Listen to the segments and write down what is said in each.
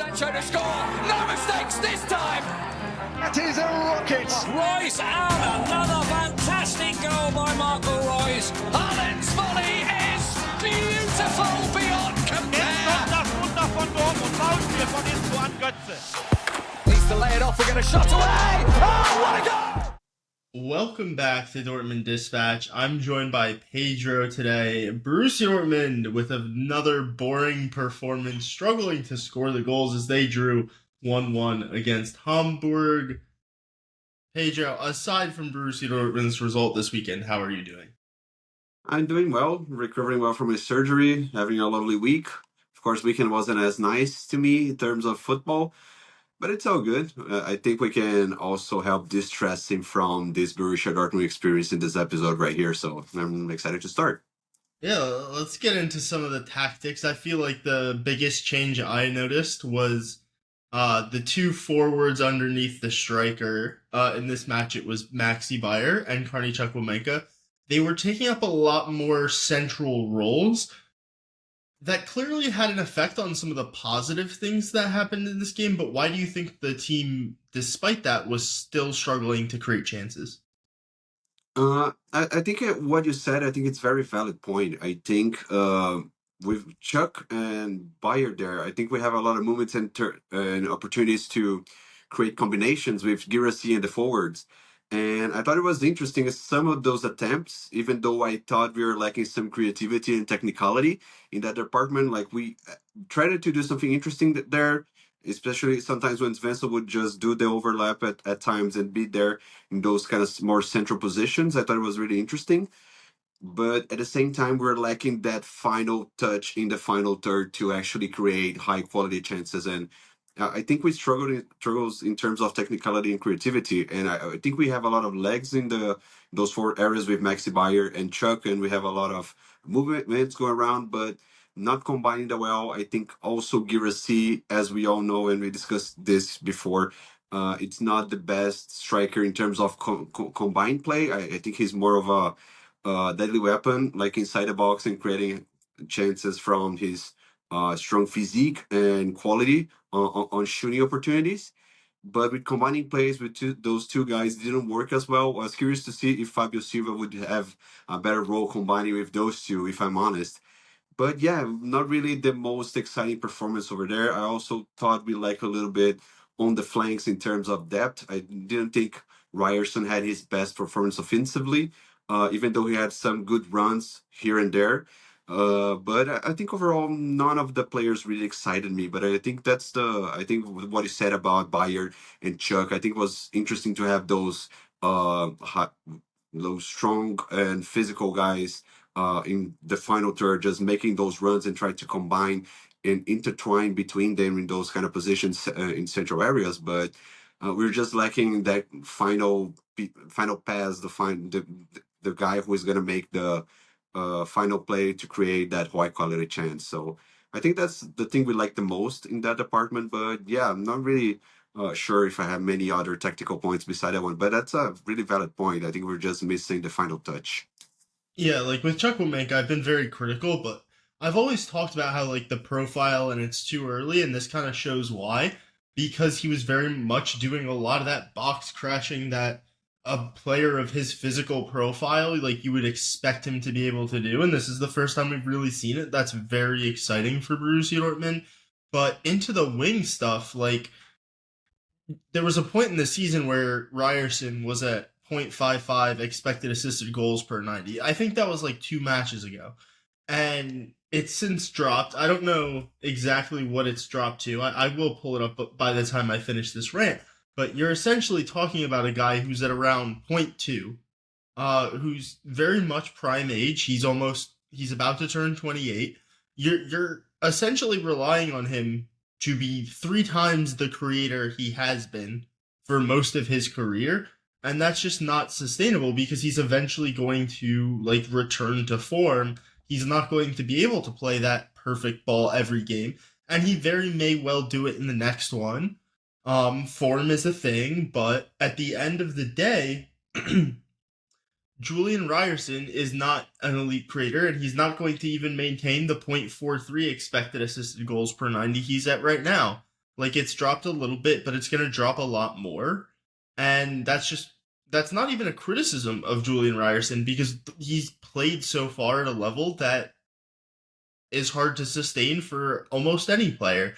Sancho to score. No mistakes this time. That is a rocket. Royce and another fantastic goal by Marco Royce. Haaland's volley is beautiful beyond compare. Jetzt kommt das Wunder von Dortmund. Foulspiel von hinten an Götze. Needs to lay it off. We're going to shot away. Oh, what a goal! Welcome back to Dortmund Dispatch. I'm joined by Pedro today. Borussia Dortmund with another boring performance, struggling to score the goals as they drew 1-1 against Hamburg. Pedro, aside from Borussia Dortmund's result this weekend, how are you doing? I'm doing well, recovering well from my surgery, having a lovely week. Of course, weekend wasn't as nice to me in terms of football, but it's all good. I think we can also help distressing from this Borussia Dortmund experience in this episode right here, so I'm excited to start. Yeah, let's get into some of the tactics. I feel like the biggest change I noticed was the two forwards underneath the striker. In this match, it was Maxi Bayer and Karni Chukwuemeka. They were taking up a lot more central roles. That clearly had an effect on some of the positive things that happened in this game, but why do you think the team, despite that, was still struggling to create chances? I think what you said, I think it's a very valid point. I think with Chuck and Bayer there, I think we have a lot of movements and opportunities to create combinations with Girassi and the forwards. And I thought it was interesting as some of those attempts, even though I thought we were lacking some creativity and technicality in that department, like we tried to do something interesting there, especially sometimes when Svensson would just do the overlap at times and be there in those kind of more central positions. I thought it was really interesting. But at the same time, we're lacking that final touch in the final third to actually create high quality chances. And I think we struggles in terms of technicality and creativity, and I think we have a lot of legs in those four areas with Maxi Bayer and Chuck, and we have a lot of movements going around, but not combining that well. I think also Girassi, as we all know, and we discussed this before, it's not the best striker in terms of combined play. I think he's more of a deadly weapon, like inside the box and creating chances from his strong physique and quality on shooting opportunities. But with combining plays with those two guys didn't work as well. I was curious to see if Fabio Silva would have a better role combining with those two, if I'm honest. But yeah, not really the most exciting performance over there. I also thought we lacked a little bit on the flanks in terms of depth. I didn't think Ryerson had his best performance offensively, even though he had some good runs here and there. But I think overall, none of the players really excited me. But I think I think what you said about Bayer and Chuck, I think was interesting to have those strong and physical guys in the final third, just making those runs and try to combine and intertwine between them in those kind of positions in central areas. But we're just lacking that final pass, the guy who is going to make the final play to create that high quality chance. So I think that's the thing we like the most in that department. But yeah, I'm not really sure if I have many other tactical points beside that one. But that's a really valid point. I think we're just missing the final touch. Yeah, like with Chukwuemeka, I've been very critical, but I've always talked about how like the profile and it's too early, and this kind of shows why. Because he was very much doing a lot of that box crashing that a player of his physical profile, like you would expect him to be able to do. And this is the first time we've really seen it. That's very exciting for Borussia Dortmund. But into the wing stuff, like there was a point in the season where Ryerson was at 0.55 expected assisted goals per 90. I think that was like 2 matches ago. And it's since dropped. I don't know exactly what it's dropped to. I will pull it up by the time I finish this rant. But you're essentially talking about a guy who's at around 0.2, who's very much prime age. He's about to turn 28. You're essentially relying on him to be 3 times the creator he has been for most of his career. And that's just not sustainable because he's eventually going to like return to form. He's not going to be able to play that perfect ball every game. And he very may well do it in the next one. Form is a thing, but at the end of the day, Julian Ryerson is not an elite creator, and he's not going to even maintain the 0.43 expected assisted goals per 90 he's at right now. Like, it's dropped a little bit, but it's going to drop a lot more. And that's not even a criticism of Julian Ryerson, because he's played so far at a level that is hard to sustain for almost any player.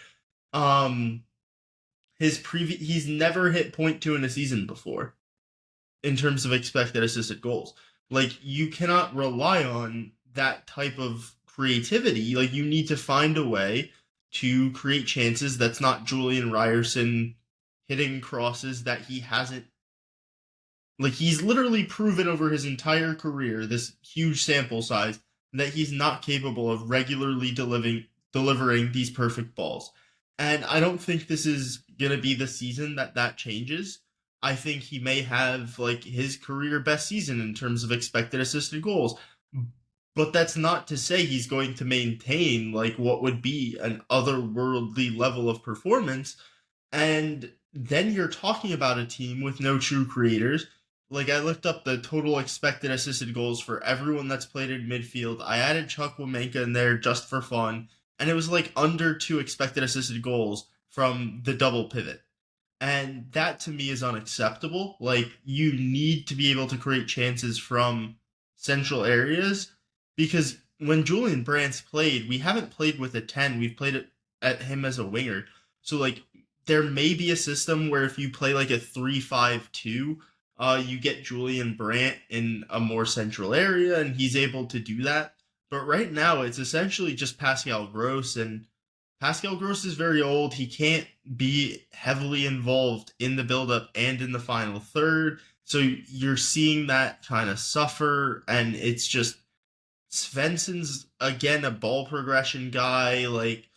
He's never hit 0.2 in a season before in terms of expected assisted goals. Like, you cannot rely on that type of creativity. Like, you need to find a way to create chances that's not Julian Ryerson hitting crosses that he hasn't. Like, he's literally proven over his entire career, this huge sample size, that he's not capable of regularly delivering these perfect balls. And I don't think this is going to be the season that changes. I think he may have, like, his career best season in terms of expected assisted goals. But that's not to say he's going to maintain, like, what would be an otherworldly level of performance. And then you're talking about a team with no true creators. Like, I looked up the total expected assisted goals for everyone that's played in midfield. I added Chukwuemeka in there just for fun, and it was like under 2 expected assisted goals from the double pivot. And that to me is unacceptable. Like, you need to be able to create chances from central areas, because when Julian Brandt's played, we haven't played with a 10. We've played it at him as a winger. So, like, there may be a system where if you play like a 3-5-2, you get Julian Brandt in a more central area, and he's able to do that. But right now, it's essentially just Pascal Gross, and Pascal Gross is very old. He can't be heavily involved in the build-up and in the final third. So you're seeing that kind of suffer, and it's just Svensson's, again, a ball progression guy. Like,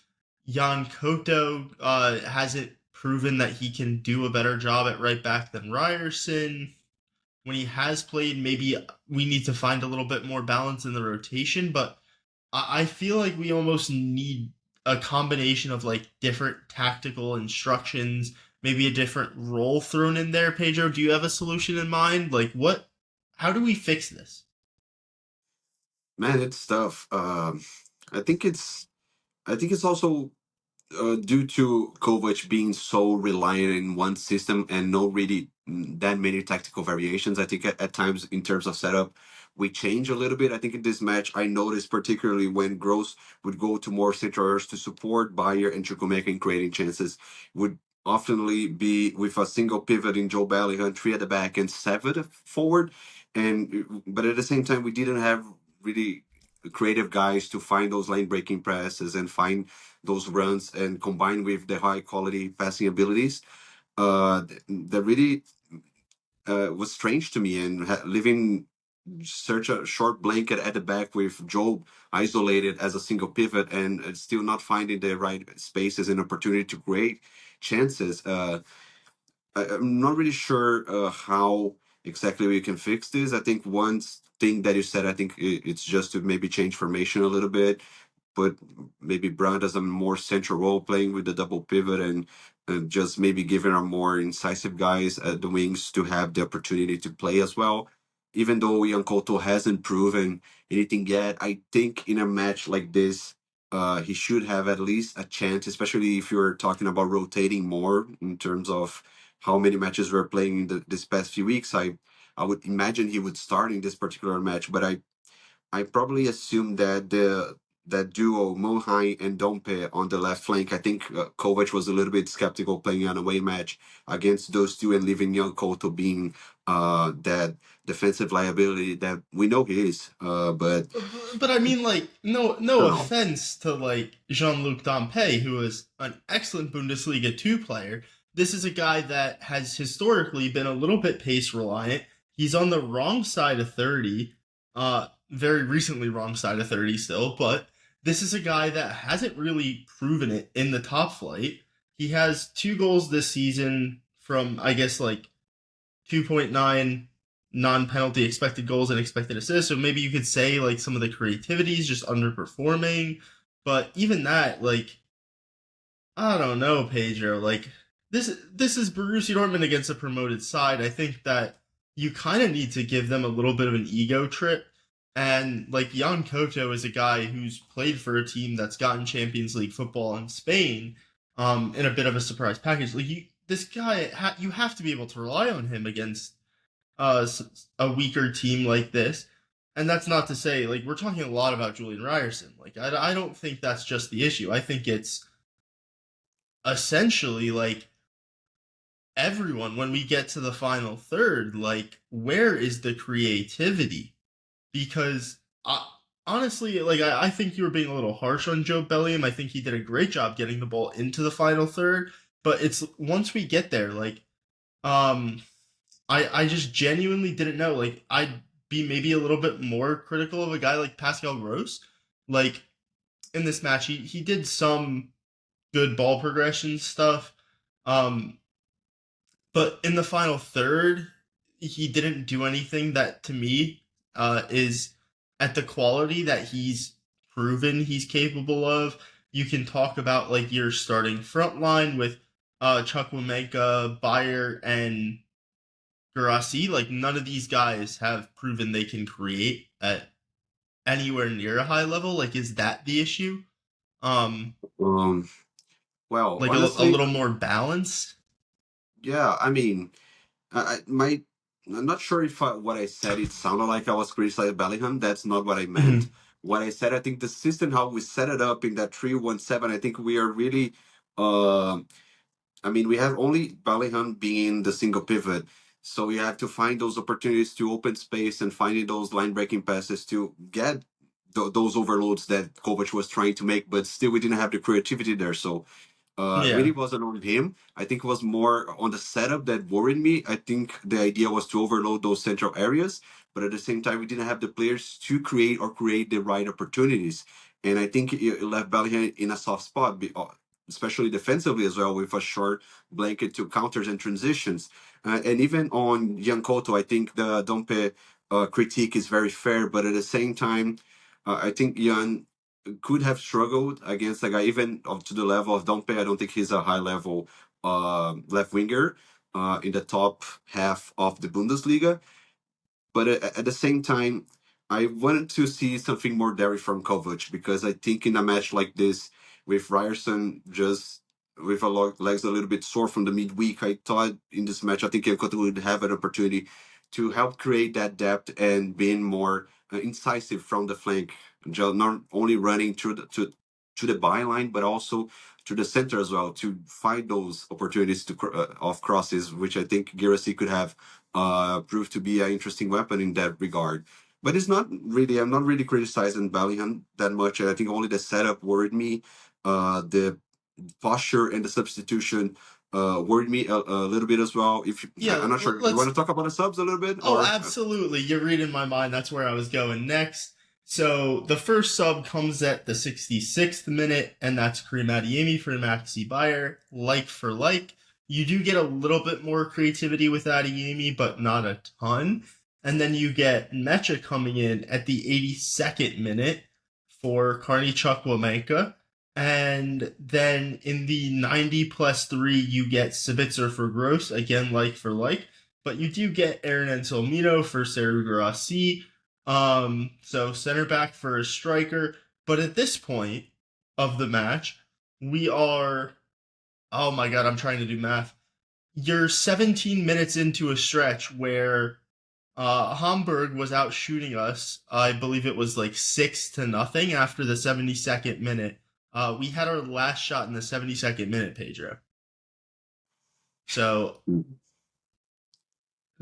Jan Koto hasn't proven that he can do a better job at right back than Ryerson. When he has played, maybe we need to find a little bit more balance in the rotation, but I feel like we almost need a combination of, like, different tactical instructions, maybe a different role thrown in there. Pedro, do you have a solution in mind? Like, how do we fix this? Man, it's tough. I think it's also due to Kovac being so reliant in one system and no really that many tactical variations. I think at times in terms of setup, we change a little bit. I think in this match, I noticed particularly when Gross would go to more central areas to support Bayer and Chukwuemeka in creating chances, would oftenly be with a single pivot in Joe Bellingham, 3 at the back and 7 forward. But at the same time, we didn't have really creative guys to find those lane breaking passes and find those runs, and combined with the high quality passing abilities, that really was strange to me. And living such a short blanket at the back with Job isolated as a single pivot and still not finding the right spaces and opportunity to create chances. I'm not really sure how exactly we can fix this. I think one thing that you said, I think it's just to maybe change formation a little bit, but maybe Brandt as a more central role, playing with the double pivot, and just maybe giving our more incisive guys at the wings to have the opportunity to play as well. Even though Jan Couto hasn't proven anything yet, I think in a match like this, he should have at least a chance, especially if you're talking about rotating more in terms of how many matches we're playing in this past few weeks. I would imagine he would start in this particular match, but I probably assume that that duo Mohai and Dompe on the left flank. I think Kovac was a little bit skeptical playing an away match against those two and leaving Jan Couto being that defensive liability that we know he is. But I mean, like, no offense to, like, Jean-Luc Dompe, who is an excellent Bundesliga 2 player. This is a guy that has historically been a little bit pace reliant. He's on the wrong side of 30, very recently wrong side of 30 still, but this is a guy that hasn't really proven it in the top flight. He has 2 goals this season from, I guess, like, 2.9 non-penalty expected goals and expected assists. So maybe you could say, like, some of the creativity is just underperforming. But even that, like, I don't know, Pedro. Like, this is Borussia Dortmund against a promoted side. I think that you kind of need to give them a little bit of an ego trip. And, like, Jan Couto is a guy who's played for a team that's gotten Champions League football in Spain. in a bit of a surprise package. Like this guy, you have to be able to rely on him against a weaker team like this. And that's not to say, like, we're talking a lot about Julian Ryerson. Like, I don't think that's just the issue. I think it's essentially like everyone, when we get to the final third, like, where is the creativity? Because honestly, like, I think you were being a little harsh on Joe Bellingham. I think he did a great job getting the ball into the final third. But it's once we get there, like, I just genuinely didn't know. Like, I'd be maybe a little bit more critical of a guy like Pascal Gross. Like, in this match, he did some good ball progression stuff. But in the final third, he didn't do anything that to me is at the quality that he's proven he's capable of. You can talk about like your starting front line with Chukwuemeka, Bayer, and Garasi. Like none of these guys have proven they can create at anywhere near a high level. Like, is that the issue? Um, Um, well, like a honestly, little more balance. yeah. I mean, I'm not sure if what I said it sounded like I was criticizing Bellingham. That's not what I meant. Mhm. What I said, I think the system how we set it up in that 3-1-7, I think we are really. Uh, I mean, we have only Bellingham being the single pivot, so we have to find those opportunities to open space and finding those line breaking passes to get those overloads that Kovac was trying to make, but still we didn't have the creativity there. So really Yeah. wasn't on him. I think it was more on the setup that worried me. I think the idea was to overload those central areas, but at the same time, we didn't have the players to create the right opportunities. And I think it left Bellingham in a soft spot, especially defensively as well, with a short blanket to counters and transitions. And even on Yankoto, I think the Dompe critique is very fair, but at the same time, I think Jan could have struggled against a guy even up to the level of Dompe. I don't think he's a high level left winger in the top half of the Bundesliga. But at the same time, I wanted to see something more dairy from Kovac because I think in a match like this, with Ryerson just with legs a little bit sore from the midweek, I thought in this match, I think Yankoto would have an opportunity to help create that depth and being more incisive from the flank, just not only running to the byline, but also to the center as well to find those opportunities of crosses, which I think Girassi could have proved to be an interesting weapon in that regard. But it's not really, I'm not really criticizing Bellingham that much. I think only the setup worried me. The posture and the substitution worried me a little bit as well. Yeah, I'm not sure. You want let's. to talk about the subs a little bit, Oh, or absolutely. You're reading my mind. That's where I was going next. So the first sub comes at the 66th minute, and that's Karim Adeyemi for Maxi Bayer. Like for like, you do get a little bit more creativity with Adeyemi, but not a ton. And then you get Mecha coming in at the 82nd minute for Carney Chukwuemeka. And then in the 90 plus 3, you get Sabitzer for Gross, again, like for like. But you do get Aaron Anselmino for Seru Guirassy. So center back for a striker. But at this point of the match, we are, oh my God, I'm trying to do math. You're 17 minutes into a stretch where Hamburg was out shooting us. I believe it was like 6-0 after the 72nd minute. We had our last shot in the 72nd minute, Pedro. So,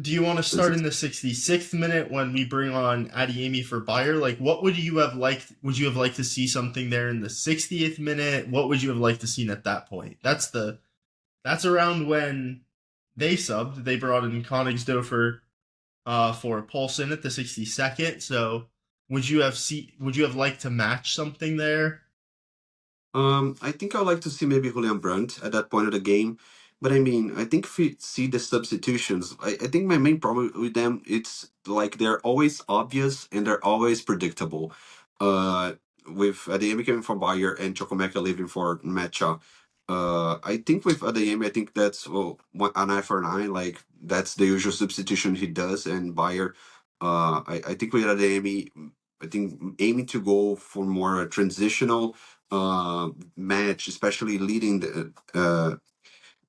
do you want to start in the 66th minute when we bring on Adeyemi for Bayer? Like, what would you have liked? Would you have liked to see something there in the 60th minute? What would you have liked to see at that point? That's around when they subbed. They brought in Königsdorfer for Paulson at the 62nd. So, would you have liked to match something there? I think I'd like to see maybe Julian Brandt at that point of the game. But I mean, I think if we see the substitutions, I think my main problem with them, it's like they're always obvious and they're always predictable. With Adeyemi coming from Bayer and Chukwuemeka leaving for Mecha. I think with Adeyemi, I think that's an eye for an eye. Like that's the usual substitution he does. And Bayer, I think with Adeyemi, I think aiming to go for more transitional match, especially leading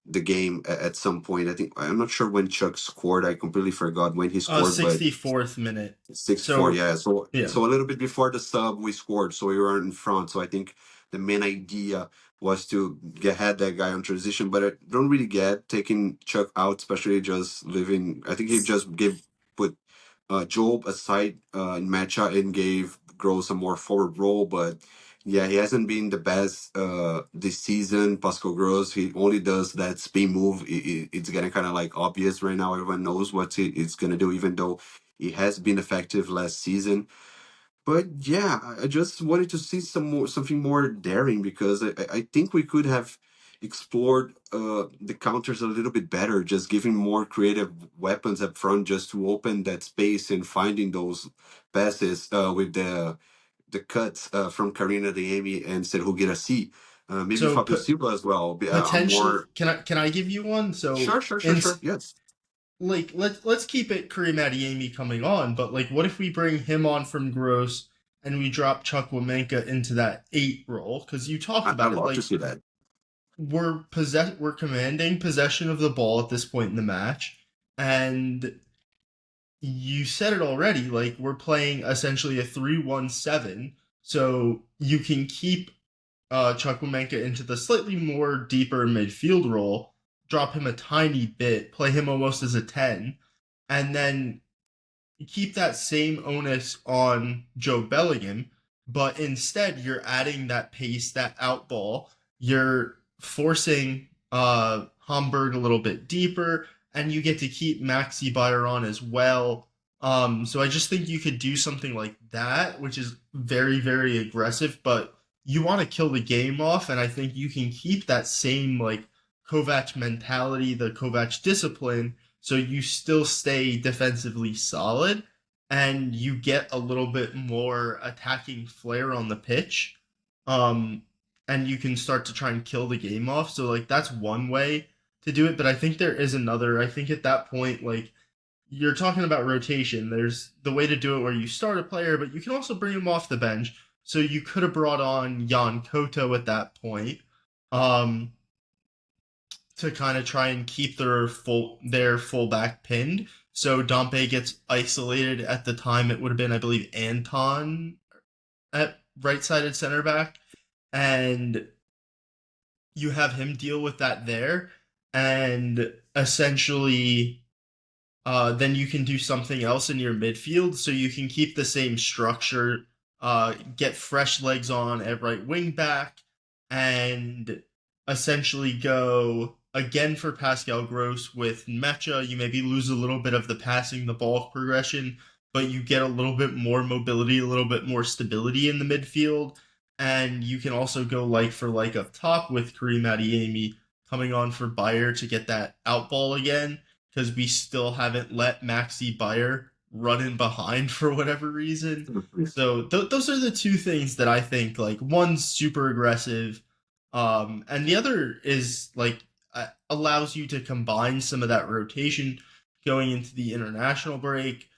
the game at some point. I think I'm not sure when Chuck scored. I completely forgot when he scored, but 64th minute. 6-4, yeah. Yeah. So a little bit before the sub, we scored, so we were in front. So I think the main idea was to had that guy on transition, but I don't really get taking Chuck out, especially just living. I think he just put Job aside in matcha and gave Gross a more forward role, but. Yeah, he hasn't been the best this season. Pascal Gross, he only does that spin move. It's getting kind of like obvious right now. Everyone knows what it's gonna do, even though it has been effective last season. But yeah, I just wanted to see something more daring because I think we could have explored the counters a little bit better, just giving more creative weapons up front just to open that space and finding those passes with the cuts from Karina Diemi and Sergio Girassi. Maybe So Fabio Silva as well. potentially, More can I give you one? So sure. Yes. like let's keep it Kareem Adeyemi coming on, but like what if we bring him on from Gross and we drop Chuck Womenka into that 8 role? Because you talked I'd about it, love like to see that. we're commanding possession of the ball at this point in the match, and you said it already, like we're playing essentially a 3-1-7, so you can keep Chuck Womenka into the slightly more deeper midfield role, drop him a tiny bit, play him almost as a 10, and then keep that same onus on Joe Bellingham, but instead you're adding that pace, that out ball, you're forcing Hamburg a little bit deeper, and you get to keep Maxi Bayer on as well. So I just think you could do something like that, which is very, very aggressive, but you want to kill the game off, and I think you can keep that same like Kovac mentality, the Kovac discipline, so you still stay defensively solid and you get a little bit more attacking flair on the pitch. And you can start to try and kill the game off. So like that's one way to do it, but I think there is another. I think at that point, like you're talking about rotation, there's the way to do it where you start a player, but you can also bring him off the bench. So you could have brought on Jan Koto at that point. To kind of try and keep their fullback pinned. So Dompe gets isolated. At the time, it would have been, I believe, Anton at right-sided center back, and you have him deal with that there, and essentially, then you can do something else in your midfield, so you can keep the same structure, get fresh legs on at right wing back, and essentially go again for Pascal Gross with Mecha. You maybe lose a little bit of the passing, the ball progression, but you get a little bit more mobility, a little bit more stability in the midfield. And you can also go like for like up top with Kareem Adeyemi coming on for Bayer to get that out ball again, because we still haven't let Maxi Bayer run in behind for whatever reason. So those are the two things that I think, like one's super aggressive, and the other is like allows you to combine some of that rotation going into the international break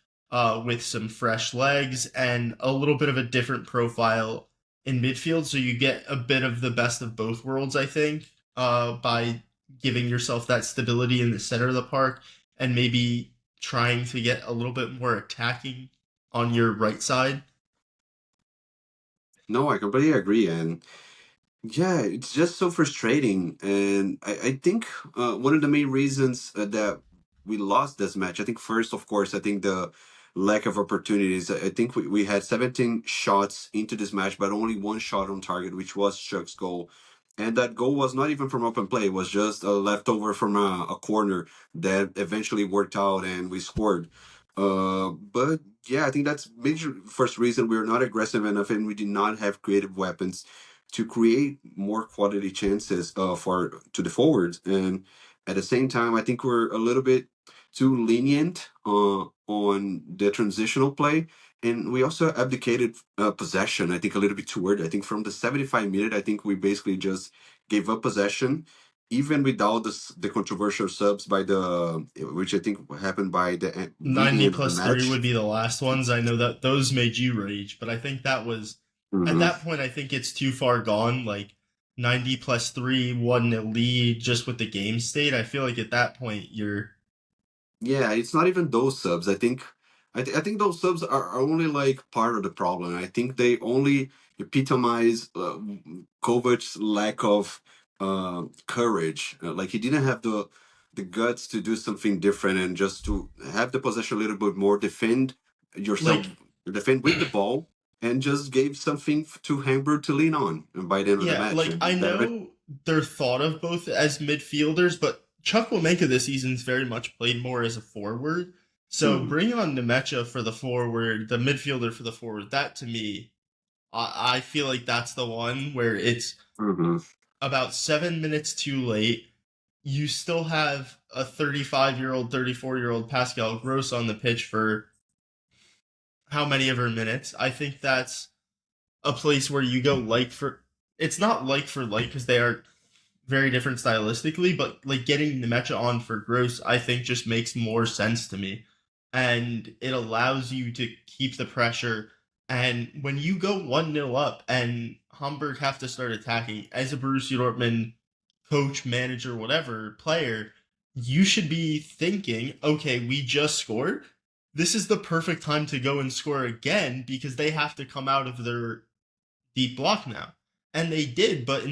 with some fresh legs and a little bit of a different profile in midfield. So you get a bit of the best of both worlds, I think, by giving yourself that stability in the center of the park and maybe trying to get a little bit more attacking on your right side. No, I completely agree. And yeah, it's just so frustrating. And I think one of the main reasons that we lost this match, I think first, of course, I think the lack of opportunities. I think we had 17 shots into this match, but only one shot on target, which was Chuck's goal. And that goal was not even from open play. It was just a leftover from a corner that eventually worked out and we scored. But yeah, I think that's major first reason we were not aggressive enough and we did not have creative weapons to create more quality chances to the forwards. And at the same time, I think we're a little bit too lenient on the transitional play. And we also abdicated possession, I think, a little bit too early. I think from the 75 minute, I think we basically just gave up possession, even without the controversial subs which I think happened by the 90 plus 3 would be the last ones. I know that those made you rage, but I think that was At Mhm. that point, I think it's too far gone. Like 90 plus 3, 1-0 lead just with the game state. I feel like at that point, you're Yeah, it's not even those subs. I think those subs are only like part of the problem. I think they only epitomize Kovac's lack of courage. Like he didn't have the guts to do something different and just to have the possession a little bit more, defend yourself, like, defend with the ball, and just gave something to Hamburg to lean on by the end of the yeah, match. like I And that, know they're thought of both as midfielders, but Chuck Wameka this season's very much played more as a forward. So mm, bringing on Nemecha for the forward, the midfielder for the forward, that to me, I feel like that's the one where it's mhm. about 7 minutes too late. You still have a 35-year-old, 34-year-old Pascal Gross on the pitch for how many ever minutes. I think that's a place where you go like for it's not like for like because they are very different stylistically, but like getting the Mecha on for Gross, I think just makes more sense to me. And it allows you to keep the pressure. And when you go 1-0 up and Hamburg have to start attacking, as a Borussia Dortmund coach, manager, whatever, player, you should be thinking, okay, we just scored. This is the perfect time to go and score again because they have to come out of their deep block now. And they did, but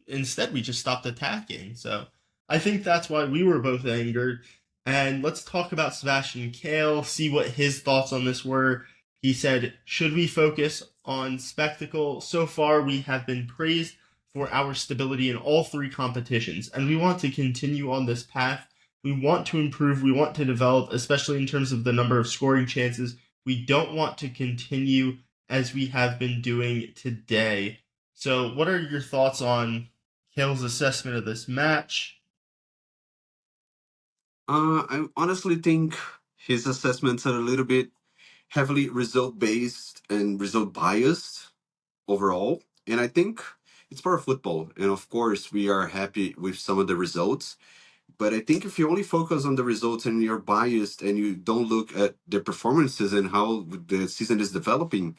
instead we just stopped attacking. So I think that's why we were both angered. And let's talk about Sebastian Kale, see what his thoughts on this were. He said, should we focus on spectacle? So far, we have been praised for our stability in all three competitions, and we want to continue on this path. We want to improve, we want to develop, especially in terms of the number of scoring chances. We don't want to continue as we have been doing today. So, what are your thoughts on Kale's assessment of this match? I honestly think his assessments are a little bit heavily result based and result biased overall. And I think it's part of football. And of course, we are happy with some of the results. But I think if you only focus on the results and you're biased and you don't look at the performances and how the season is developing,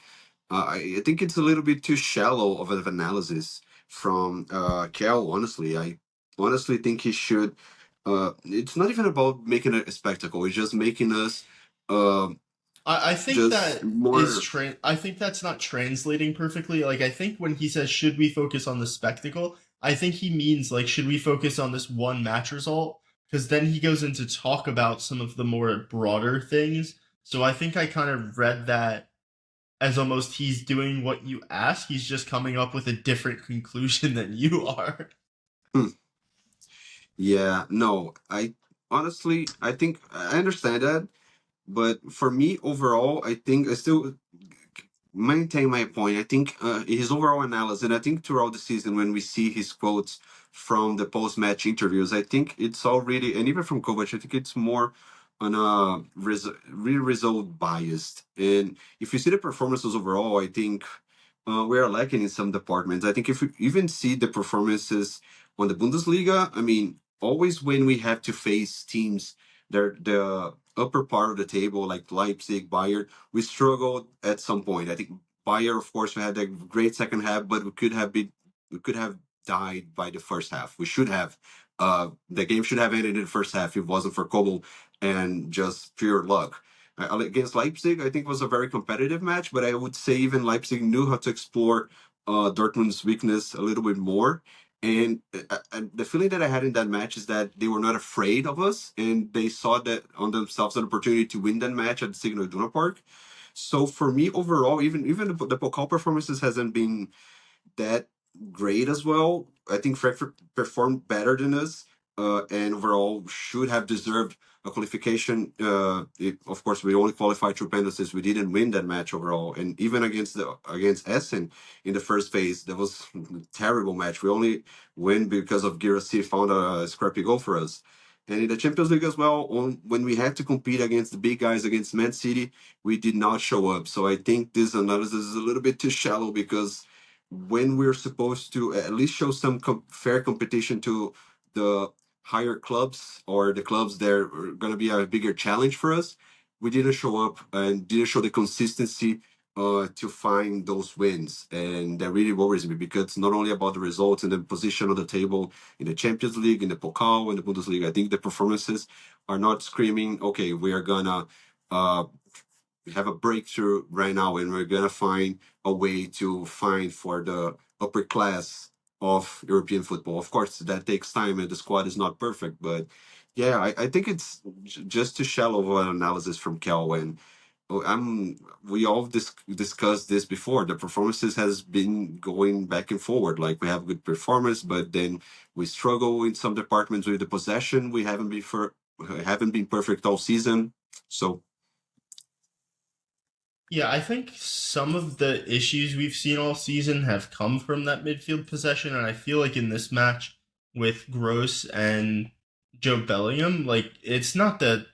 I think it's a little bit too shallow of an analysis from Cal. Honestly, I honestly think he should. It's not even about making a spectacle. It's just making us uh, I think just that is more. I think that's not translating perfectly. Like I think when he says should we focus on the spectacle, I think he means like should we focus on this one match result? Because then he goes into talk about some of the more broader things. So I think I kind of read that as almost he's doing what you ask. He's just coming up with a different conclusion than you are. Hmm, yeah, no. I honestly, I think I understand that, but for me overall, I think I still maintain my point. I think his overall analysis, and I think throughout the season, when we see his quotes from the post-match interviews, I think it's already, and even from Kovac, I think it's more on a real result biased. And if you see the performances overall, I think we are lacking in some departments. I think if you even see the performances on the Bundesliga, I mean, always when we have to face teams, they're the upper part of the table, like Leipzig, Bayern, we struggled at some point. I think Bayern, of course, we had a great second half, but we could have died by the first half. We should have. The game should have ended in the first half if it wasn't for Kobel and just pure luck. Against Leipzig, I think was a very competitive match, but I would say even Leipzig knew how to explore Dortmund's weakness a little bit more. And the feeling that I had in that match is that they were not afraid of us, and they saw that on themselves an opportunity to win that match at the Signal Iduna Park. So for me, overall, even the Pokal performances hasn't been that great as well. I think Frankfurt performed better than us, and overall should have deserved a qualification. Of course, we only qualified through penalties. We didn't win that match overall, and even against Essen in the first phase, that was a terrible match. We only win because of Girassi found a scrappy goal for us. And in the Champions League as well, when we had to compete against the big guys, against Man City, we did not show up. So I think this analysis is a little bit too shallow because when we're supposed to at least show some fair competition to the higher clubs or the clubs that are going to be a bigger challenge for us, we didn't show up and didn't show the consistency to find those wins, and that really worries me because it's not only about the results and the position on the table in the Champions League, in the Pokal, in the Bundesliga. I think the performances are not screaming, okay, we are gonna uh, have a breakthrough right now, and we're gonna find a way to find for the upper class of European football. Of course, that takes time, and the squad is not perfect, but yeah, I think it's just too shallow of an analysis from Kel. And we all discussed this before. The performances has been going back and forward. Like we have good performance, but then we struggle in some departments with the possession. We haven't been perfect all season. So Yeah, I think some of the issues we've seen all season have come from that midfield possession, and I feel like in this match with Gross and Joe Bellingham, like it's not the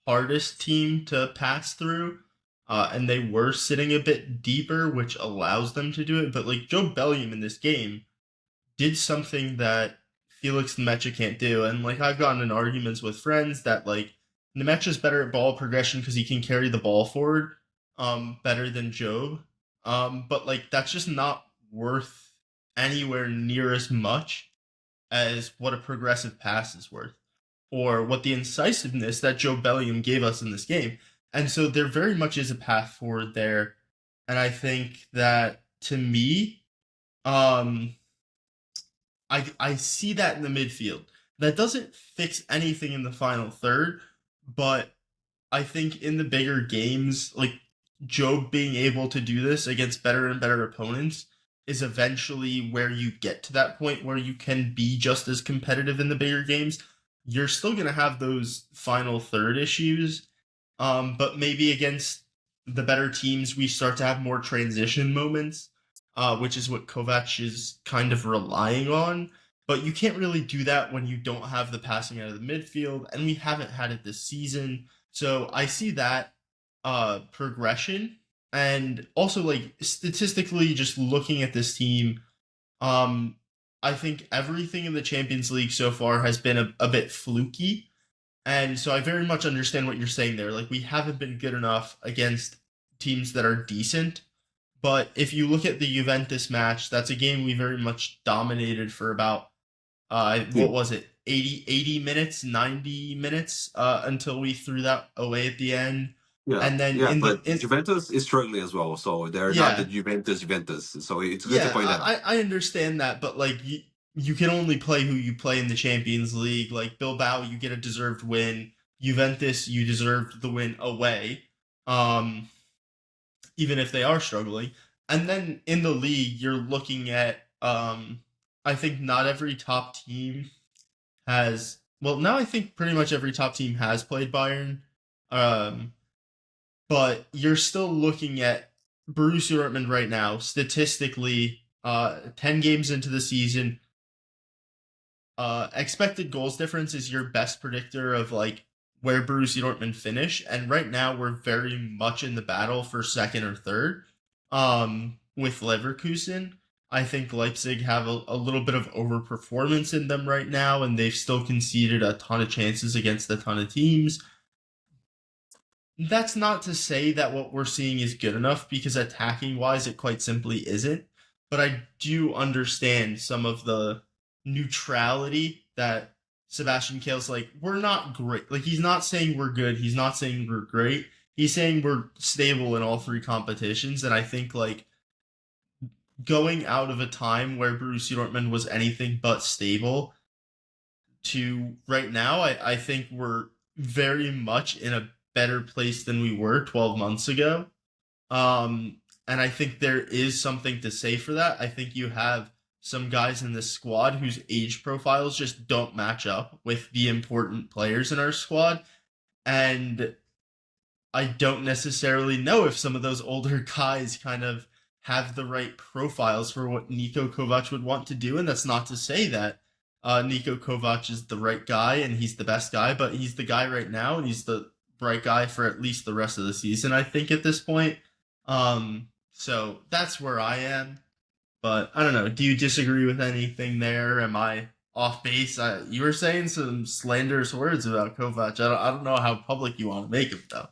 hardest team to pass through, and they were sitting a bit deeper, which allows them to do it. But like Joe Bellingham in this game did something that Felix Nemecha can't do, and like I've gotten in arguments with friends that like Nemecha's better at ball progression because he can carry the ball forward, better than Job, but like that's just not worth anywhere near as much as what a progressive pass is worth, or what the incisiveness that Joe Bellingham gave us in this game. And so there very much is a path forward there. And I think that to me, I see that in the midfield. That doesn't fix anything in the final third, but I think in the bigger games, like Job being able to do this against better and better opponents is eventually where you get to that point where you can be just as competitive in the bigger games. You're still going to have those final third issues, but maybe against the better teams, we start to have more transition moments, which is what Kovač is kind of relying on. But you can't really do that when you don't have the passing out of the midfield, and we haven't had it this season. So I see that progression, and also like statistically, just looking at this team, I think everything in the Champions League so far has been a bit fluky. And so I very much understand what you're saying there. Like, we haven't been good enough against teams that are decent. But if you look at the Juventus match, that's a game we very much dominated for about, what was it, 80 minutes, 90 minutes, until we threw that away at the end. yeah, And then yeah, but Juventus is struggling as well, so they're not the Juventus. So it's good to point out. I understand that, but like you can only play who you play in the Champions League. Like Bilbao, you get a deserved win. Juventus, you deserved the win away, even if they are struggling. And then in the league, you're looking at, I think not every top team has. Well, now I think pretty much every top team has played Bayern. But you're still looking at Borussia Dortmund right now, statistically, 10 games into the season. Expected goals difference is your best predictor of like where Borussia Dortmund finish, and right now we're very much in the battle for second or third. With Leverkusen, I think Leipzig have a little bit of overperformance in them right now, and they've still conceded a ton of chances against a ton of teams. That's not to say that what we're seeing is good enough, because attacking wise, it quite simply isn't. But I do understand some of the neutrality that Sebastian Kehl's like, we're not great. Like, he's not saying we're good. He's not saying we're great. He's saying we're stable in all three competitions. And I think, like, going out of a time where Borussia Dortmund was anything but stable to right now, I think we're very much in a better place than we were 12 months ago. And I think there is something to say for that. I think you have some guys in this squad whose age profiles just don't match up with the important players in our squad. And I don't necessarily know if some of those older guys kind of have the right profiles for what Niko Kovač would want to do. And that's not to say that Niko Kovač is the right guy and he's the best guy, but he's the guy right now, and he's the right guy for at least the rest of the season, I think, at this point. So that's where I am. But I don't know. Do you disagree with anything there? Am I off base? You were saying some slanderous words about Kovač. I don't know how public you want to make it, though.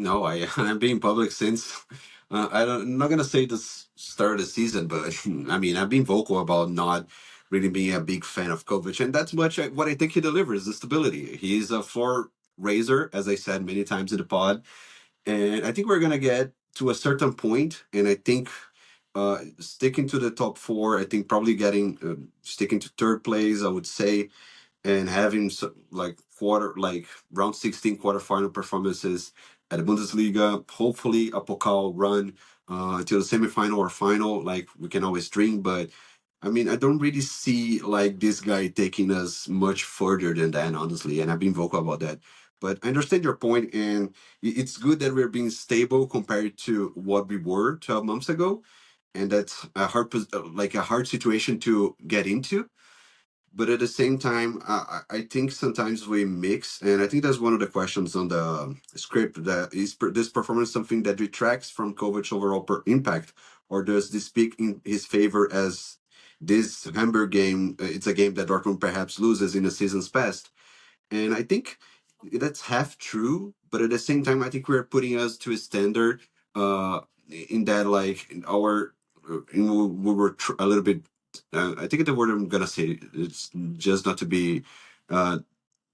No, I'm being public since I'm not gonna say the start of the season, but I mean I've been vocal about not really being a big fan of Kovac, and that's what I think he delivers: the stability. He's a floor raiser, as I said many times in the pod, and I think we're gonna get to a certain point, and I think sticking to the top four, I think probably getting sticking to third place, I would say, and having like round 16 quarterfinal performances at the Bundesliga, hopefully a Pokal run until the semifinal or final, like we can always dream. But I mean, I don't really see like this guy taking us much further than that, honestly. And I've been vocal about that. But I understand your point, and it's good that we're being stable compared to what we were 12 months ago, and that's like a hard situation to get into. But at the same time, I think sometimes we mix, and I think that's one of the questions on the script: that is this performance something that detracts from Kovac's overall impact, or does this speak in his favor as this Hamburg game? It's a game that Dortmund perhaps loses in the season's past, and I think that's half true. But at the same time, I think we're putting us to a standard in that, like, in our we were a little bit I think the word I'm gonna say, it's just not to be uh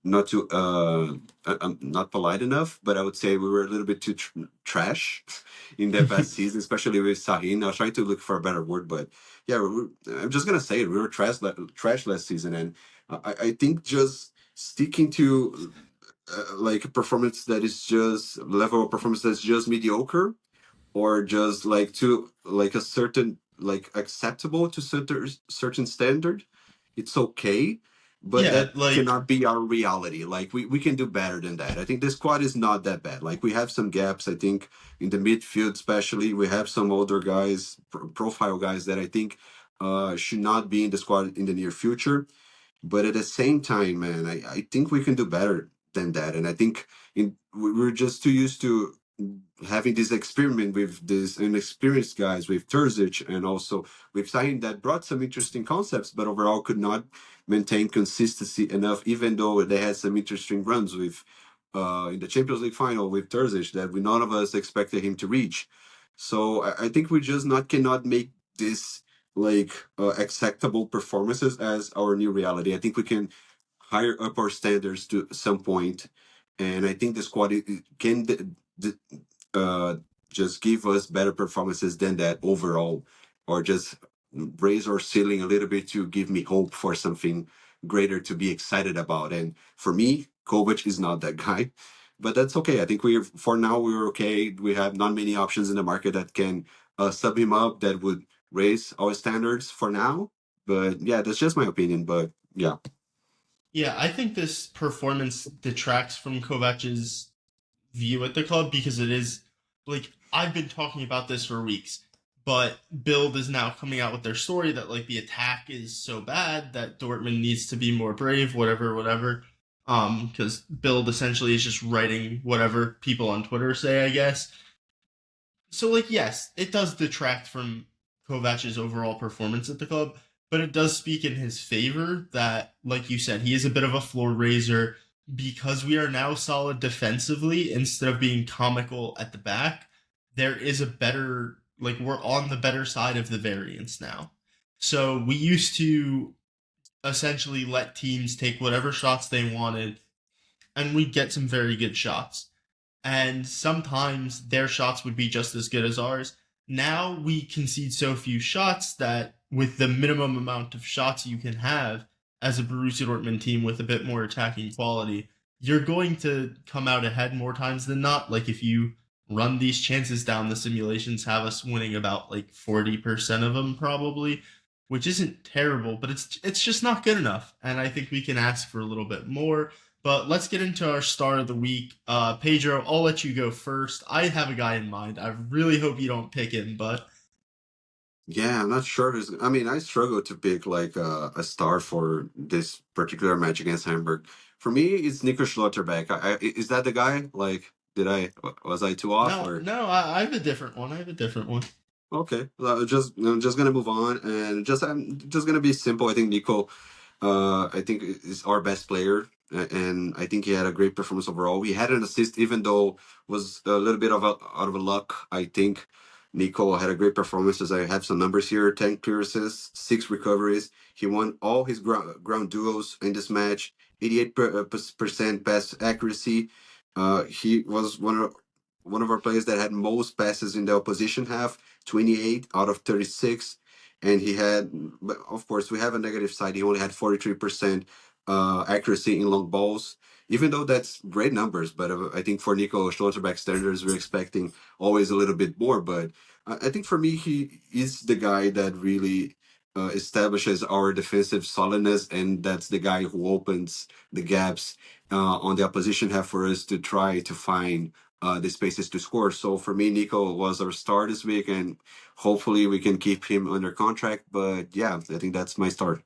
not to I'm not polite enough, but I would say we were a little bit too trash in that past season, especially with Sahin. I was trying to look for a better word, but yeah, I'm just gonna say it. We were trash last season, and I think just sticking to like a performance that is just level of performance that's just mediocre, or just like to like a certain like acceptable to certain standard, it's okay, but Yeah, that like cannot be our reality. Like we can do better than that. I think the squad is not that bad. Like we have some gaps, I think, in the midfield, especially we have some older guys, profile guys that I think should not be in the squad in the near future. But at the same time, man, I think we can do better than that. And I think we're just too used to having this experiment with these inexperienced guys, with Terzic, and also with Sahin, that brought some interesting concepts, but overall could not maintain consistency enough, even though they had some interesting runs with in the Champions League final with Terzic that we none of us expected him to reach. So I think we just not cannot make this like acceptable performances as our new reality. I think we can higher up our standards to some point, and I think the squad can uh, just give us better performances than that overall, or just raise our ceiling a little bit to give me hope for something greater to be excited about. And for me, Kovac is not that guy, but that's okay. I think we for now we're okay. We have not many options in the market that can sub him up that would raise our standards for now. But yeah, that's just my opinion. But yeah. yeah, I think this performance detracts from Kovac's view at the club because it is like I've been talking about this for weeks, but Bild is now coming out with their story that like the attack is so bad that Dortmund needs to be more brave, whatever, whatever. Because Bild essentially is just writing whatever people on Twitter say, I guess. So like yes, it does detract from Kovac's overall performance at the club, but it does speak in his favor that, like you said, he is a bit of a floor raiser because we are now solid defensively instead of being comical at the back. There is a better like we're on the better side of the variance now. So we used to essentially let teams take whatever shots they wanted and we'd get some very good shots, and sometimes their shots would be just as good as ours. Now we concede so few shots that with the minimum amount of shots you can have as a Borussia Dortmund team with a bit more attacking quality, you're going to come out ahead more times than not. Like if you run these chances down, the simulations have us winning about like 40% of them probably, which isn't terrible, but it's just not good enough. And I think we can ask for a little bit more. But let's get into our star of the week. Pedro, I'll let you go first. I have a guy in mind. I really hope you don't pick him, but Yeah, I'm not sure who's. I mean, I struggle to pick like a star for this particular match against Hamburg. For me, it's Nico Schlotterbeck. Is that the guy? Like, was I too off no, or? no, I have a different one. I have a different one. Okay, I'm just gonna move on, and I'm just gonna be simple. I think Nico. I think is our best player, and I think he had a great performance overall. He had an assist, even though was a little bit of out of a luck. I think Nico had a great performance. As I have some numbers here: 10 clearances, 6 recoveries. He won all his ground duels in this match. 88% pass accuracy. He was one of our players that had most passes in the opposition half, 28 out of 36. And he had, but of course, we have a negative side. He only had 43% accuracy in long balls, even though that's great numbers. But I think for Nico Schlotterbeck standards, we're expecting always a little bit more. But I think for me, he is the guy that really establishes our defensive solidness, and that's the guy who opens the gaps on the opposition half for us to try to find the spaces to score. So for me, Nico was our star this week, and hopefully we can keep him under contract. But yeah, I think that's my start.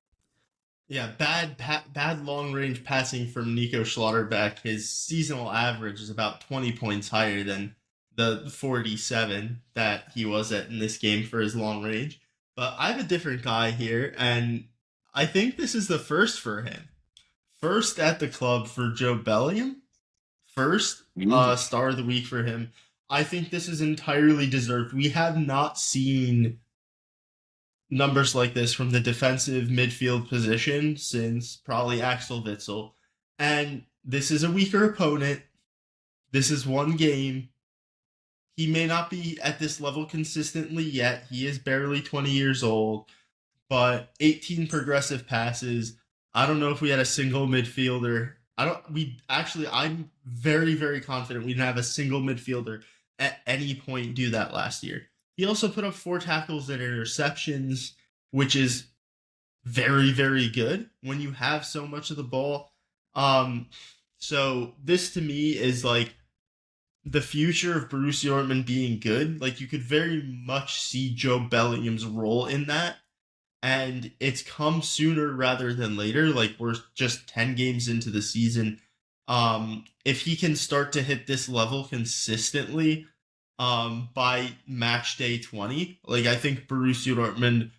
Yeah, bad long range passing from Nico Schlotterbeck. His seasonal average is about 20 points higher than the 47 that he was at in this game for his long range. But I have a different guy here, and I think this is the first for him. First at the club for Joe Bellingham. First star of the week for him. I think this is entirely deserved. We have not seen numbers like this from the defensive midfield position since probably Axel Witsel. And this is a weaker opponent. This is one game. He may not be at this level consistently yet. He is barely 20 years old, but 18 progressive passes. I don't know if we had a single midfielder. I'm very, very confident we didn't have a single midfielder at any point do that last year. He also put up 4 tackles and interceptions, which is very, very good when you have so much of the ball. So this to me is like the future of Borussia Dortmund being good. Like you could very much see Joe Bellingham's role in that. And it's come sooner rather than later. Like we're just 10 games into the season. If he can start to hit this level consistently, by match day 20, like I think Borussia Dortmund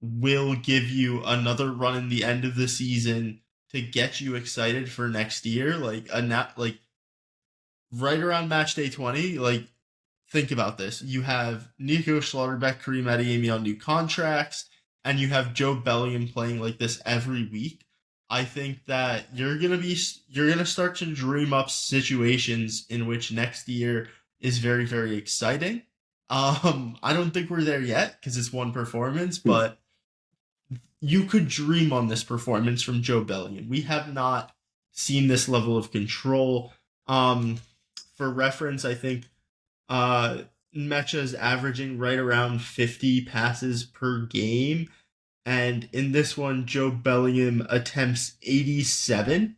will give you another run in the end of the season to get you excited for next year. Like right around match day 20, like think about this. You have Nico Schlotterbeck, Karim Adeyemi on new contracts, and you have Joe Bellingham playing like this every week. I think that you're gonna start to dream up situations in which next year is very, very exciting. I don't think we're there yet because it's one performance, but you could dream on this performance from Joe Bellingham. We have not seen this level of control. For reference, I think Mecha is averaging right around 50 passes per game. And in this one, Joe Bellingham attempts 87.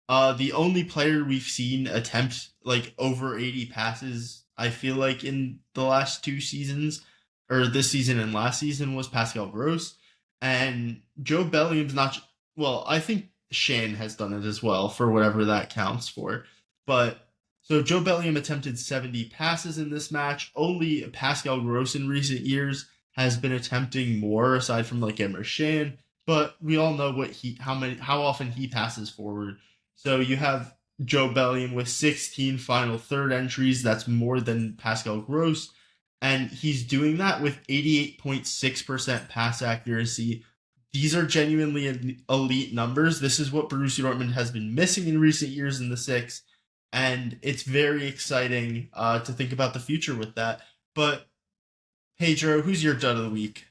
The only player we've seen attempt like over 80 passes, I feel like in the last 2 seasons, or this season and last season, was Pascal Gross. And Joe Bellingham's not, well, I think Shan has done it as well for whatever that counts for. But so Joe Bellingham attempted 70 passes in this match. Only Pascal Gross in recent years has been attempting more, aside from like Emre Can. But we all know how often he passes forward. So you have Joe Bellingham with 16 final third entries. That's more than Pascal Gross. And he's doing that with 88.6% pass accuracy. These are genuinely elite numbers. This is what Borussia Dortmund has been missing in recent years in the 6. And it's very exciting to think about the future with that. But Pedro, who's your dud of the week?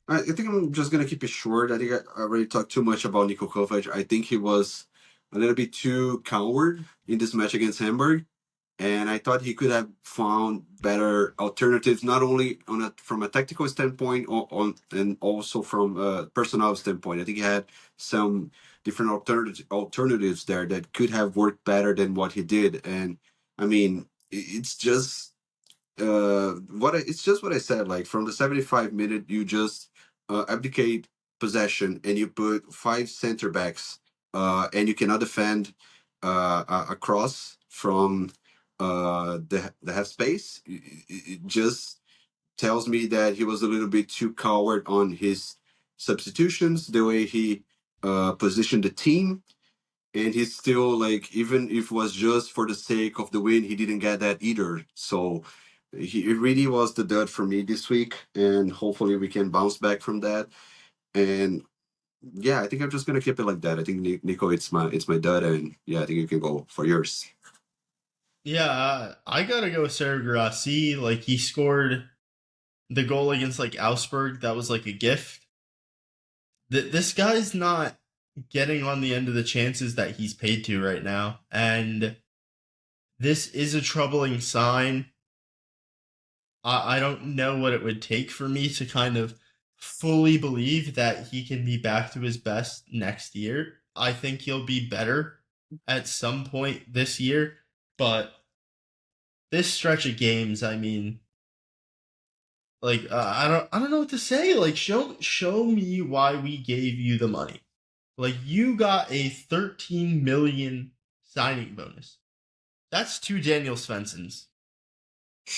I think I'm just gonna keep it short. I think I already talked too much about Niko Kovač. I think he was a little bit too coward in this match against Hamburg, and I thought he could have found better alternatives, not only from a tactical standpoint, and also from a personnel standpoint. I think he had some different alternatives there that could have worked better than what he did. And I mean, it's just it's just what I said. Like from the 75-minute, you just abdicate possession and you put 5 center backs, and you cannot defend a cross from the half space. It just tells me that he was a little bit too coward on his substitutions, the way he positioned the team, and he's still like, even if it was just for the sake of the win, he didn't get that either. So it really was the dud for me this week, and hopefully we can bounce back from that. And yeah, I think I'm just gonna keep it like that. I think Nico, it's my dud, and yeah, I think you can go for yours. Yeah, I gotta go with Sergio Girassi. Like, he scored the goal against like Augsburg. That was like a gift. This guy's not getting on the end of the chances that he's paid to right now, and this is a troubling sign. I don't know what it would take for me to kind of fully believe that he can be back to his best next year. I think he'll be better at some point this year, but this stretch of games, I mean, like, I don't know what to say. Like, show me why we gave you the money. Like, you got a 13 million signing bonus. That's 2 Daniel Svenssons.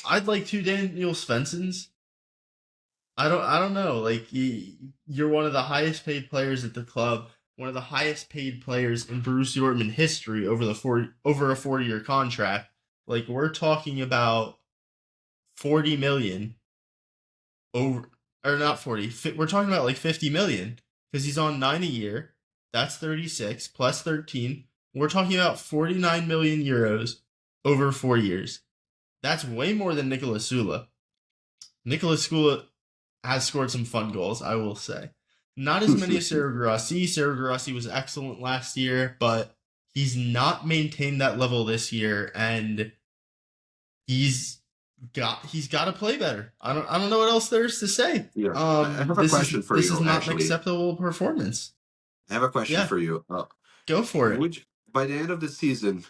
I'd like 2 Daniel Svenssons. I don't know. Like, you're one of the highest paid players at the club, one of the highest paid players in Borussia Dortmund history over a 4-year contract. Like, we're talking about 40 million over, or not 40. We're talking about like 50 million because he's on 9 a year. That's 36 plus 13. We're talking about 49 million euros over 4 years. That's way more than Nicolas Sula. Nicolas Sula has scored some fun goals, I will say. Not as many as Sergio Girassi. Sergio Girassi was excellent last year, but he's not maintained that level this year, and he's got to play better. I don't know what else there is to say. Yeah. I have a question for you. This is not actually an acceptable performance. I have a question for you. Go for it. Would you, by the end of the season,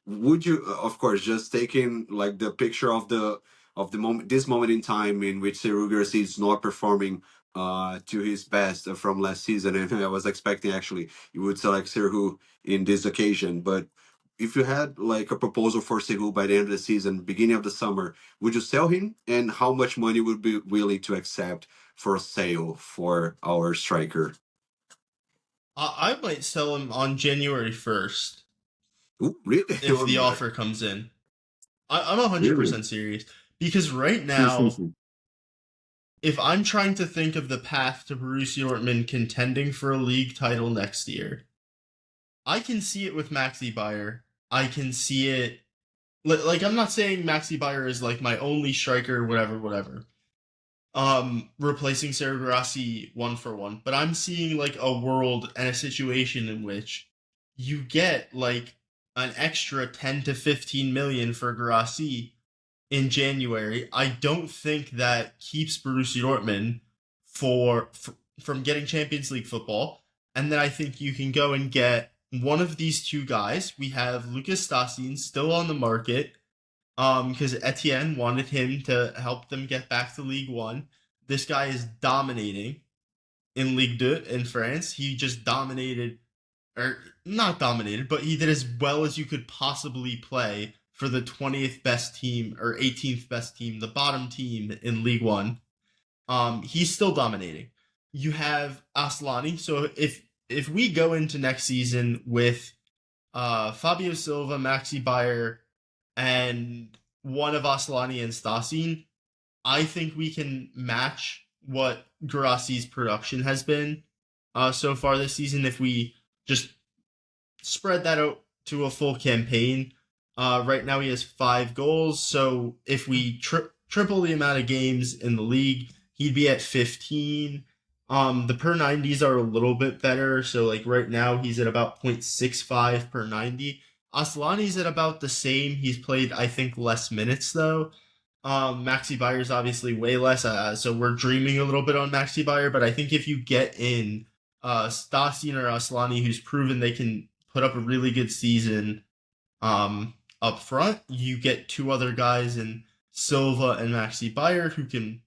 would you, of course, just taking like the picture of the moment, this moment in time in which Sergio Girassi is not performing to his best from last season, and I was expecting actually you would select Sergio in this occasion, but if you had like a proposal for Sergio by the end of the season, beginning of the summer, would you sell him, and how much money would be willing to accept for a sale for our striker? I might sell him on January 1st. Ooh, really? If the offer comes in. I'm 100% serious. Because right now, if I'm trying to think of the path to Borussia Dortmund contending for a league title next year, I can see it with Maxi Bayer. I can see it... Like, I'm not saying Maxi Bayer is like my only striker, whatever. Replacing Sergio Girassi 1-for-1, but I'm seeing like a world and a situation in which you get like an extra 10 to 15 million for Girassi in January. I don't think that keeps Borussia Dortmund from getting Champions League football, and then I think you can go and get one of these 2 guys. We have Lucas Stassin still on the market, because Etienne wanted him to help them get back to League 1. This guy is dominating in Ligue 2 in France. He just dominated, or not dominated, but he did as well as you could possibly play for the 20th best team or 18th best team, the bottom team in League 1. He's still dominating. You have Aslani. So if we go into next season with Fabio Silva, Maxi Bayer, and one of Aslani and Stassin, I think we can match what Girassi's production has been so far this season if we just spread that out to a full campaign. Right now he has 5 goals, so if we triple the amount of games in the league, he'd be at 15. The per 90s are a little bit better, so like right now he's at about 0.65 per 90. Aslani's at about the same. He's played, I think, less minutes, though. Maxi Bayer's obviously way less, so we're dreaming a little bit on Maxi Bayer, but I think if you get in Stassin or Aslani, who's proven they can put up a really good season up front, you get 2 other guys in Silva and Maxi Bayer who can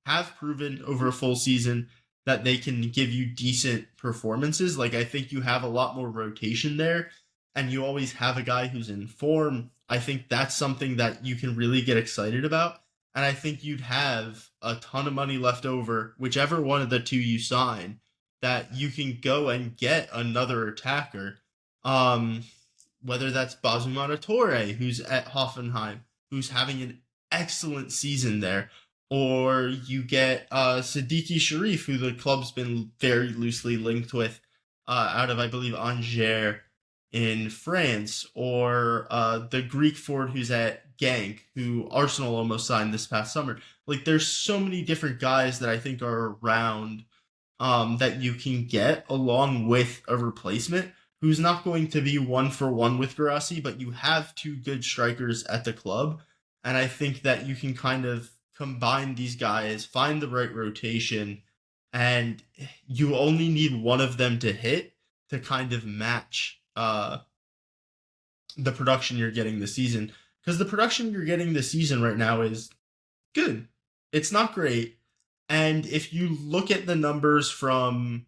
have proven over a full season that they can give you decent performances. Like, I think you have a lot more rotation there, and you always have a guy who's in form. I think that's something that you can really get excited about. and I think you'd have a ton of money left over, whichever one of the two you sign, that you can go and get another attacker. Um, Whether that's Bazumana Torre, who's at Hoffenheim, who's having an excellent season there, or you get Siddiqui Sharif, who the club's been very loosely linked with, out of, I believe, Angers in France, or the Greek forward who's at Genk, who Arsenal almost signed this past summer. Like, there's so many different guys that I think are around that you can get along with a replacement who's not going to be 1-for-1 with Garassi, but you have two good strikers at the club. And I think that you can kind of combine these guys, find the right rotation, and you only need one of them to hit to kind of match the production you're getting this season. Because the production you're getting this season right now is good. It's not great. And if you look at the numbers from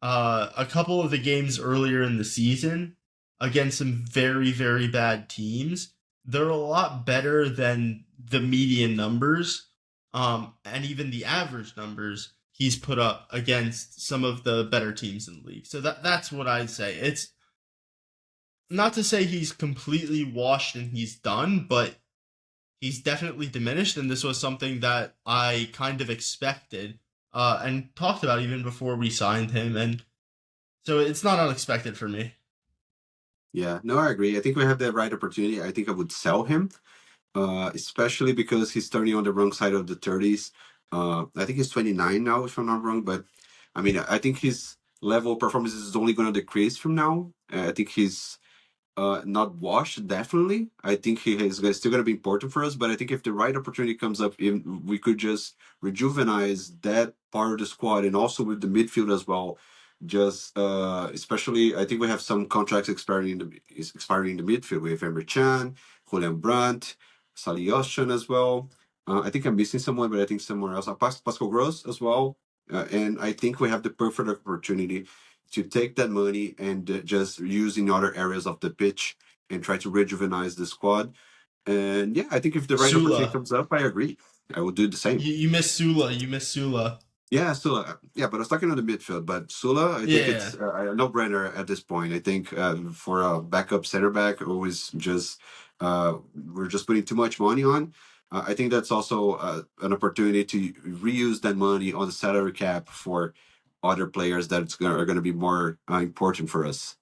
a couple of the games earlier in the season against some very, very bad teams, they're a lot better than the median numbers and even the average numbers he's put up against some of the better teams in the league. So that's what I'd say. It's not to say he's completely washed and he's done, but he's definitely diminished, and this was something that I kind of expected and talked about even before we signed him, and so it's not unexpected for me. Yeah, no, I agree. I think we have the right opportunity. I think I would sell him, especially because he's turning on the wrong side of the 30s. I think he's 29 now, if I'm not wrong. But I mean, I think his level of performance is only going to decrease from now. I think he's not washed, definitely. I think he is still going to be important for us. But I think if the right opportunity comes up, we could just rejuvenize that part of the squad and also with the midfield as well. Just especially, I think we have some contracts expiring in the midfield. We have Emre Can, Julian Brandt, Sally Ocean as well. I think I'm missing someone, but I think somewhere else. Pascal Gross as well. And I think we have the perfect opportunity to take that money and just use in other areas of the pitch and try to rejuvenize the squad. And yeah, I think if the right opportunity Sula. comes up, I agree. I will do the same. You miss Sula. You miss Sula. Yeah, Sula. Yeah, but I was talking on the midfield. But Sula, I think Yeah. it's a no-brainer at this point. I think for a backup center back, always just we're just putting too much money on. I think that's also an opportunity to reuse that money on the salary cap for other players that are going to be more important for us.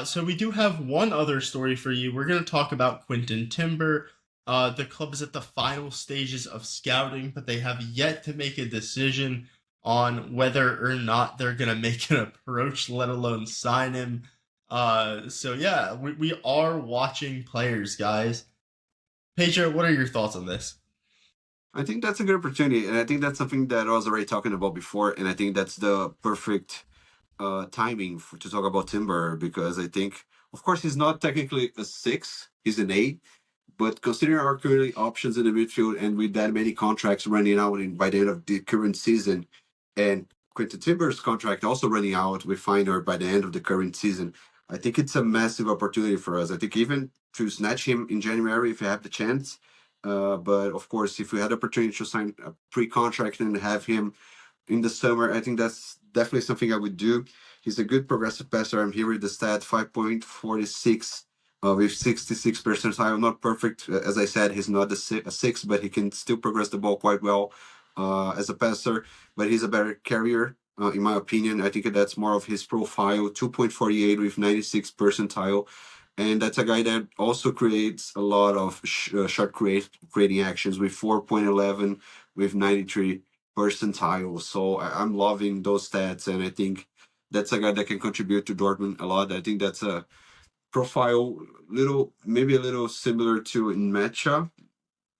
So we do have one other story for you. We're going to talk about Quinton Timber. The club is at the final stages of scouting, but they have yet to make a decision on whether or not they're going to make an approach, let alone sign him. So yeah, we are watching players, guys. Pedro, what are your thoughts on this? I think that's a good opportunity, and I think that's something that I was already talking about before, and I think that's the perfect timing to talk about Timber because I think, of course, he's not technically a 6, he's an 8, but considering our current options in the midfield and with that many contracts running out by the end of the current season, and Quinton Timber's contract also running out with Finer by the end of the current season, I think it's a massive opportunity for us. I think even to snatch him in January if we have the chance. But of course, if we had the opportunity to sign a pre-contract and have him in the summer, I think that's definitely something I would do. He's a good progressive passer. I'm here with the stat 5.46 with 66 percentile. Not perfect, as I said. He's not a 6, but he can still progress the ball quite well as a passer. But he's a better carrier, in my opinion. I think that's more of his profile. 2.48 with 96 percentile. And that's a guy that also creates a lot of shot creating actions with 4.11 with 93 percentile. So I'm loving those stats, and I think that's a guy that can contribute to Dortmund a lot. I think that's a profile maybe a little similar to in Mecha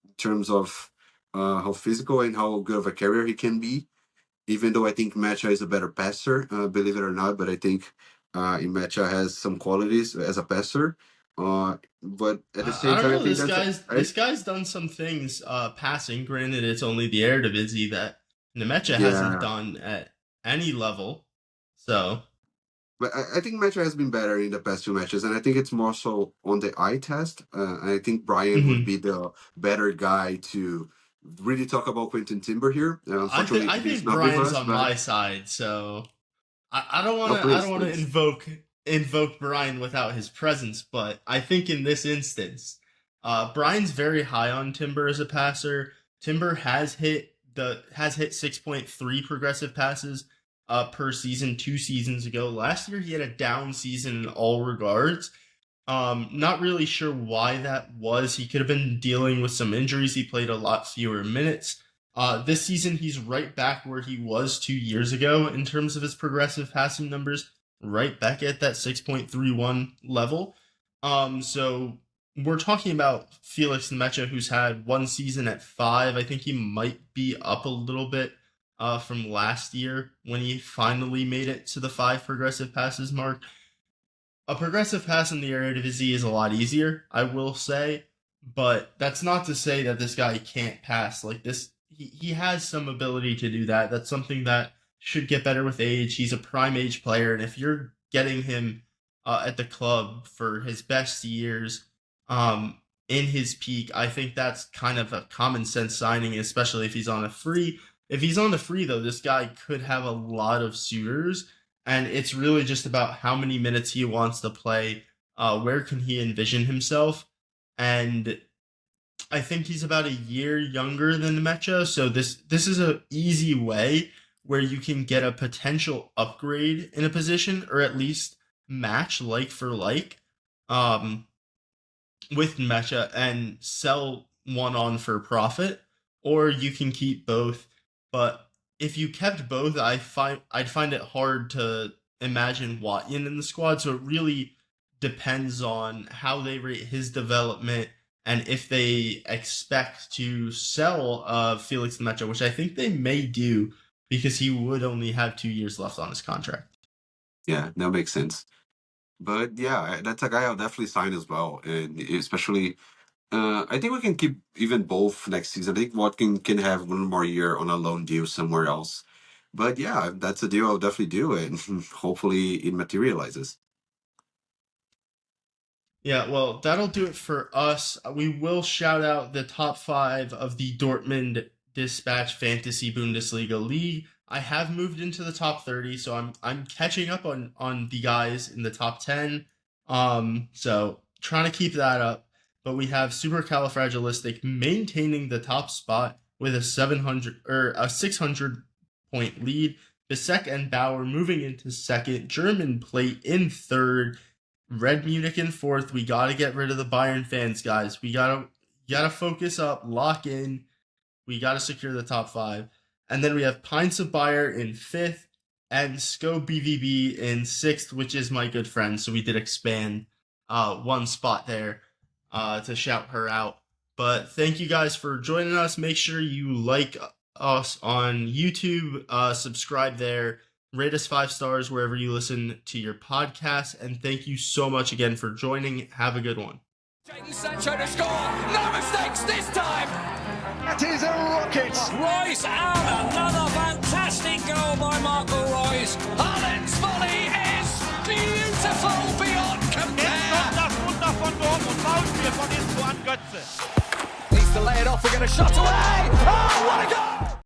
in terms of how physical and how good of a carrier he can be. Even though I think Mecha is a better passer, believe it or not, but I think Imecha has some qualities as a passer. But at the same I time, don't know. I think This guy's done some things passing. Granted, it's only the Eredivisie that Nemecha Yeah. hasn't done at any level. So But I think Mecha has been better in the past 2 matches, and I think it's more so on the eye test. And I think Brian would be the better guy to really talk about Quentin Timber here. Unfortunately, I he's think not with Brian's us, on but- my side, so I don't want Oh, to please, I don't want to please. invoke Brian without his presence, but I think in this instance, Brian's very high on Timber as a passer. Timber has hit 6.3 progressive passes per season 2 seasons ago. Last year he had a down season in all regards. Not really sure why that was. He could have been dealing with some injuries. He played a lot fewer minutes. This season, he's right back where he was 2 years ago in terms of his progressive passing numbers, right back at that 6.31 level. So we're talking about Felix Nmecha, who's had 1 season at 5. I think he might be up a little bit from last year when he finally made it to the 5 progressive passes mark. A progressive pass in the Eredivisie is a lot easier, I will say, but that's not to say that this guy can't pass. Like this, he has some ability to do that. That's something that should get better with age. He's a prime age player, and if you're getting him at the club for his best years in his peak, I think that's kind of a common sense signing, especially if he's on a free. If he's on the free, though, this guy could have a lot of suitors. And it's really just about how many minutes he wants to play, where can he envision himself. And I think he's about a year younger than Nmecha, so this is an easy way where you can get a potential upgrade in a position, or at least match like for like with Nmecha and sell one on for profit, or you can keep both. But if you kept both, I'd find it hard to imagine Watson in the squad. So it really depends on how they rate his development and if they expect to sell Felix Nmecha, which I think they may do because he would only have 2 years left on his contract. Yeah, that makes sense. But yeah, that's a guy I'll definitely sign as well, and especially. I think we can keep even both next season. I think Watkin can have 1 more year on a loan deal somewhere else. But yeah, if that's a deal, I'll definitely do it. Hopefully it materializes. Yeah, well, that'll do it for us. We will shout out the top 5 of the Dortmund Dispatch Fantasy Bundesliga League. I have moved into the top 30, so I'm catching up on the guys in the top 10. So trying to keep that up. But we have Supercalifragilistic maintaining the top spot with a 600 point lead. Bissek and Bauer moving into second. German Plate in third. Red Munich in fourth. We got to get rid of the Bayern fans, guys. We gotta focus up, lock in. We got to secure the top 5. And then we have Pints of Bayer in 5th and Sco BVB in 6th, which is my good friend. So we did expand 1 spot there to shout her out. But thank you guys for joining us. Make sure you like us on YouTube, subscribe there, rate us 5 stars wherever you listen to your podcast. And thank you so much again for joining. Have a good one. Jadon Sancho to score. No mistakes this time. That is a rocket. Royce out. Another fantastic goal by Marco Royce. Haaland's volley is beautiful beyond Jetzt compare. kommt das Wunder von Dortmund. Foulspiel von Inzo an Götze. Needs to lay it off. We're going to shot away. Oh, what a goal!